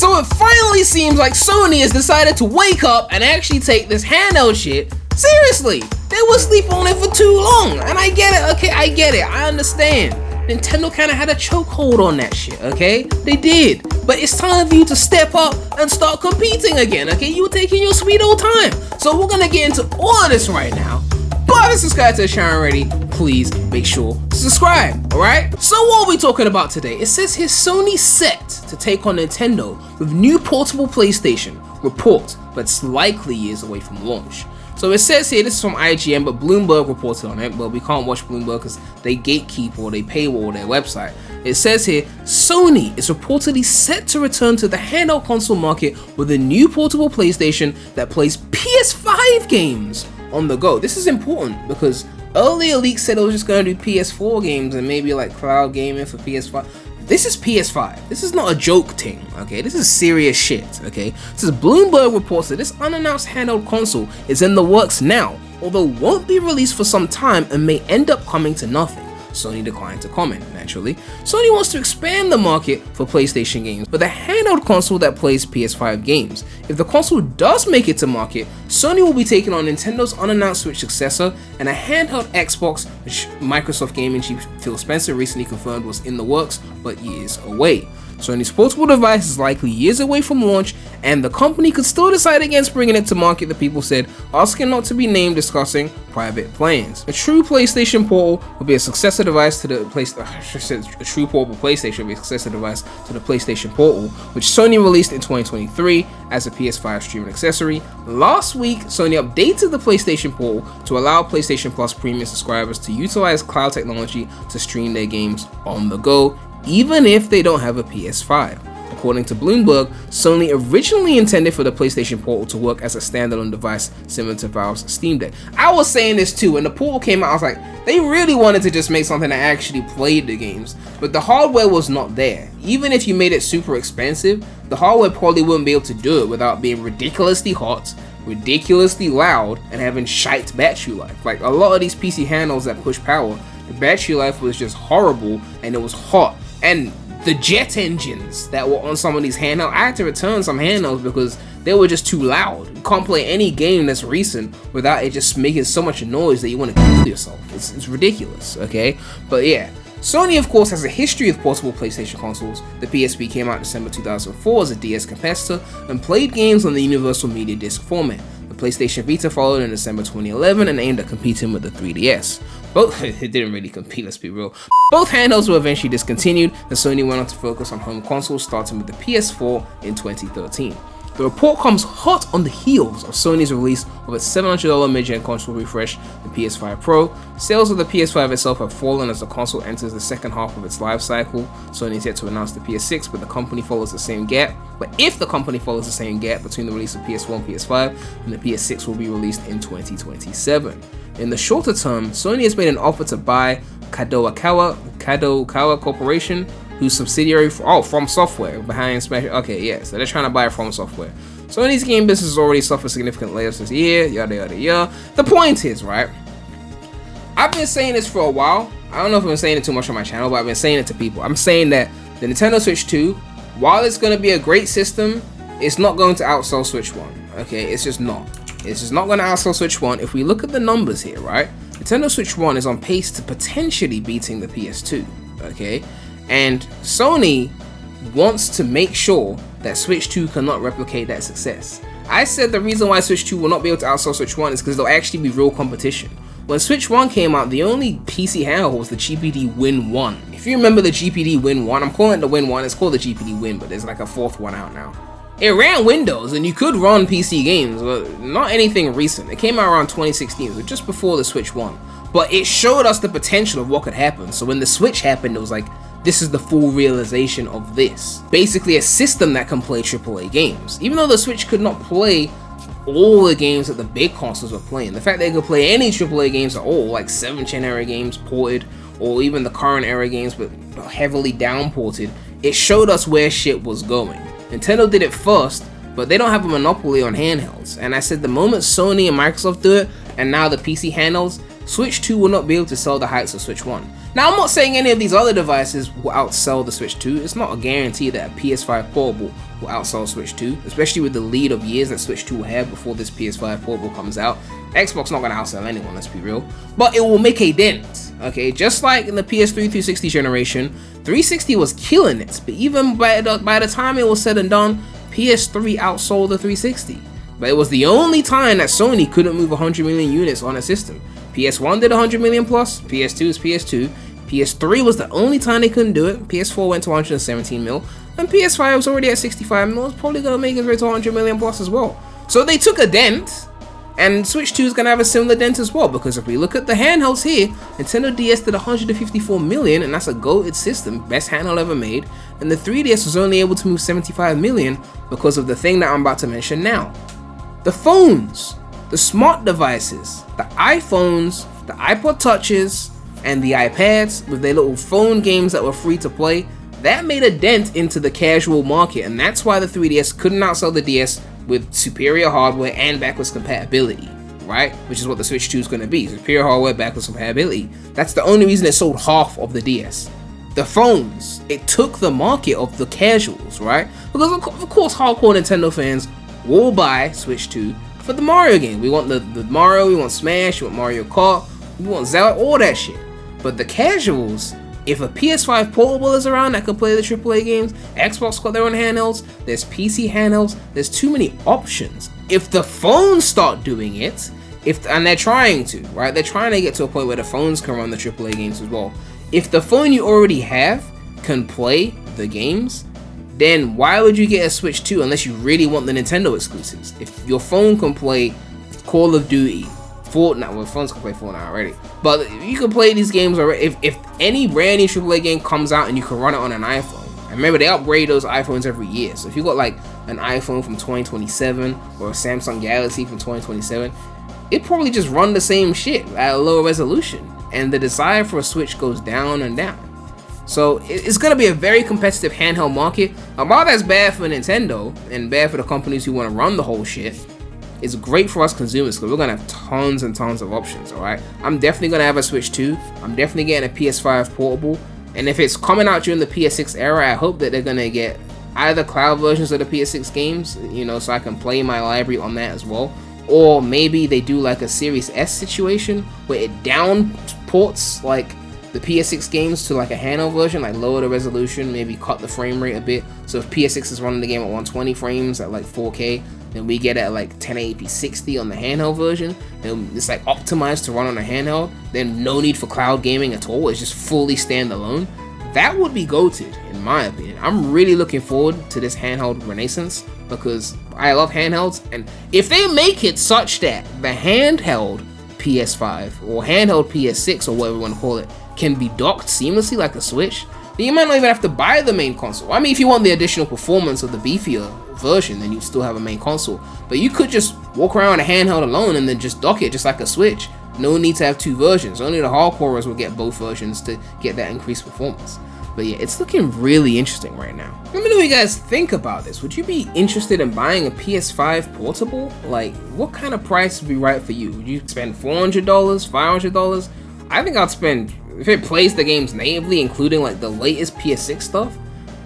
So it finally seems like Sony has decided to wake up and actually take this handheld shit seriously. They were sleeping on it for too long, and I get it, okay, I get it, I understand. Nintendo kind of had a chokehold on that shit, okay? They did. But it's time for you to step up and start competing again, okay? You were taking your sweet old time. So we're gonna get into all of this right now. But if you haven't subscribed to the channel already, please make sure to subscribe, alright? So what are we talking about today? It says here Sony set to take on Nintendo with new portable PlayStation. Report, but it's likely years away from launch. So it says here, this is from IGN, but Bloomberg reported on it, but we can't watch Bloomberg because they gatekeep or they paywall their website. It says here, Sony is reportedly set to return to the handheld console market with a new portable PlayStation that plays PS5 games on the go. This is important because earlier leaks said it was just going to do PS4 games and maybe like cloud gaming for PS5. This is PS5. This is not a joke thing, okay? This is serious shit, okay? This is Bloomberg reports that this unannounced handheld console is in the works now, although won't be released for some time and may end up coming to nothing. Sony declined to comment, naturally. Sony wants to expand the market for PlayStation games with a handheld console that plays PS5 games. If the console does make it to market, Sony will be taking on Nintendo's unannounced Switch successor and a handheld Xbox, which Microsoft gaming chief Phil Spencer recently confirmed was in the works but years away. Sony's portable device is likely years away from launch, and the company could still decide against bringing it to market, the people said, asking not to be named, discussing private plans. A true PlayStation Portal will be a successor device to the a true portable PlayStation will be a successor device to the PlayStation Portal, which Sony released in 2023 as a PS5 streaming accessory. Last week, Sony updated the PlayStation Portal to allow PlayStation Plus premium subscribers to utilize cloud technology to stream their games on the go, even if they don't have a PS5. According to Bloomberg, Sony originally intended for the PlayStation Portal to work as a standalone device similar to Valve's Steam Deck. I was saying this too, when the Portal came out, I was like, they really wanted to just make something that actually played the games, but the hardware was not there. Even if you made it super expensive, the hardware probably wouldn't be able to do it without being ridiculously hot, ridiculously loud, and having shite battery life. Like a lot of these PC handhelds that push power, the battery life was just horrible and it was hot. And the jet engines that were on some of these handhelds, I had to return some handhelds because they were just too loud. You can't play any game that's recent without it just making so much noise that you want to kill yourself. It's ridiculous, okay? But yeah, Sony of course has a history with portable PlayStation consoles. The PSP came out in December 2004 as a DS competitor and played games on the Universal Media Disc format. The PlayStation Vita followed in December 2011 and aimed at competing with the 3DS. Both, it didn't really compete, let's be real. Both handhelds were eventually discontinued, and Sony went on to focus on home consoles, starting with the PS4 in 2013. The report comes hot on the heels of Sony's release of its $700 mid-gen console refresh, the PS5 Pro. Sales of the PS5 itself have fallen as the console enters the second half of its life cycle. Sony is yet to announce the PS6, but the company follows the same gap. But if the company follows the same gap between the release of PS4 and PS5, then the PS6 will be released in 2027. In the shorter term, Sony has made an offer to buy Kadokawa Corporation, whose subsidiary From Software behind Smash. Okay, yeah, so they're trying to buy From Software. Sony's game business has already suffered significant layoffs this year, yada yada yada. The point is, right, I've been saying this for a while. I don't know if I've been saying it too much on my channel, but I've been saying it to people. I'm saying that the Nintendo Switch 2, while it's going to be a great system, it's not going to outsell Switch 1. Okay, it's just not. It's just not going to outsell Switch 1. If we look at the numbers here, right, Nintendo Switch 1 is on pace to potentially beating the PS2, okay? And Sony wants to make sure that Switch 2 cannot replicate that success. I said the reason why Switch 2 will not be able to outsell Switch 1 is because there'll actually be real competition. When Switch 1 came out, the only PC handheld was the GPD Win 1. If you remember the GPD Win 1, I'm calling it the Win 1, it's called the GPD Win, but there's like a fourth one out now. It ran Windows and you could run PC games, but not anything recent. It came out around 2016, so just before the Switch 1. But it showed us the potential of what could happen. So when the Switch happened, it was like, this is the full realization of this. Basically a system that can play AAA games. Even though the Switch could not play all the games that the big consoles were playing, the fact that it could play any AAA games at all, like 7th gen era games ported, or even the current era games but heavily downported, it showed us where shit was going. Nintendo did it first, but they don't have a monopoly on handhelds. And I said the moment Sony and Microsoft do it, and now the PC handhelds, Switch 2 will not be able to sell the heights of Switch 1. Now, I'm not saying any of these other devices will outsell the Switch 2. It's not a guarantee that a PS5 portable will outsell Switch 2, especially with the lead of years that Switch 2 will have before this PS5 portable comes out. Xbox not gonna outsell anyone, let's be real, but it will make a dent, okay? Just like in the PS3 360 generation, 360 was killing it, but even by the time it was said and done, PS3 outsold the 360. But it was the only time that Sony couldn't move 100 million units on a system. PS1 did 100 million plus, PS2 is PS2, PS3 was the only time they couldn't do it, PS4 went to 117 mil, and PS5 was already at 65 mil, it's probably gonna make its way to 100 million plus as well. So they took a dent, and Switch 2 is gonna have a similar dent as well, because if we look at the handhelds here, Nintendo DS did 154 million, and that's a goated system, best handheld ever made, and the 3DS was only able to move 75 million because of the thing that I'm about to mention now. The phones, the smart devices, the iPhones, the iPod Touches, and the iPads with their little phone games that were free to play, that made a dent into the casual market, and that's why the 3DS couldn't outsell the DS with superior hardware and backwards compatibility, right? Which is what the Switch 2 is going to be, superior hardware, backwards compatibility. That's the only reason it sold half of the DS. The phones, it took the market of the casuals, right? Because of course hardcore Nintendo fans will buy Switch 2 for the Mario game. We want the Mario, we want Smash, we want Mario Kart, we want Zelda, all that shit. But the casuals, if a PS5 portable is around that can play the AAA games, Xbox got their own handhelds, there's PC handhelds, there's too many options. If the phones start doing it, and they're trying to, right? They're trying to get to a point where the phones can run the AAA games as well. If the phone you already have can play the games, then why would you get a Switch 2 unless you really want the Nintendo exclusives? If your phone can play Call of Duty, Fortnite, well, phones can play Fortnite already, but you can play these games already. If any brand new AAA game comes out and you can run it on an iPhone, and remember they upgrade those iPhones every year, so if you got like an iPhone from 2027 or a Samsung Galaxy from 2027, it probably just run the same shit at a lower resolution, and the desire for a Switch goes down and down. So it's going to be a very competitive handheld market. While that's bad for Nintendo and bad for the companies who want to run the whole shit, it's great for us consumers because we're going to have tons and tons of options, alright? I'm definitely going to have a Switch 2. I'm definitely getting a PS5 portable. And if it's coming out during the PS6 era, I hope that they're going to get either cloud versions of the PS6 games, you know, so I can play my library on that as well. Or maybe they do like a Series S situation where it down ports like the PS6 games to like a handheld version, like lower the resolution, maybe cut the frame rate a bit. So if PS6 is running the game at 120 frames at like 4K, then we get it at like 1080p 60 on the handheld version. Then it's like optimized to run on a handheld. Then no need for cloud gaming at all. It's just fully standalone. That would be goated, in my opinion. I'm really looking forward to this handheld renaissance because I love handhelds. And if they make it such that the handheld PS5 or handheld PS6 or whatever you want to call it can be docked seamlessly like a Switch, then you might not even have to buy the main console. I mean, if you want the additional performance of the beefier version, then you still have a main console. But you could just walk around a handheld alone and then just dock it just like a Switch. No need to have two versions. Only the hardcorers will get both versions to get that increased performance. But yeah, it's looking really interesting right now. Let me know what you guys think about this. Would you be interested in buying a PS5 portable? Like, what kind of price would be right for you? Would you spend $400, $500? I think I'd spend, if it plays the games natively, including like the latest PS6 stuff,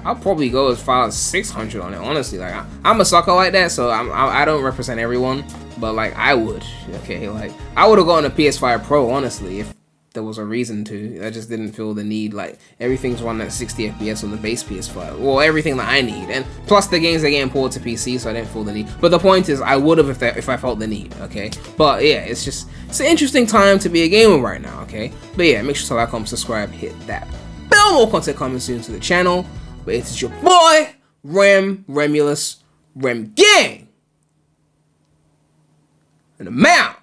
I'll probably go as far as $600 on it, honestly. Like, I'm a sucker like that, so I don't represent everyone, but like, I would, okay? Like, I would have gotten a PS5 Pro, honestly, if there was a reason to. I just didn't feel the need. Like, everything's running at 60 FPS on the base PS5. Well, everything that I need. And plus the games are getting ported to PC, so I didn't feel the need. But the point is, I would have if I felt the need, okay? But yeah, it's an interesting time to be a gamer right now, okay? But yeah, make sure to like, comment, subscribe, hit that bell. More content coming soon to the channel. But it's your boy, PREMulous, Rem Gang. And I'm out.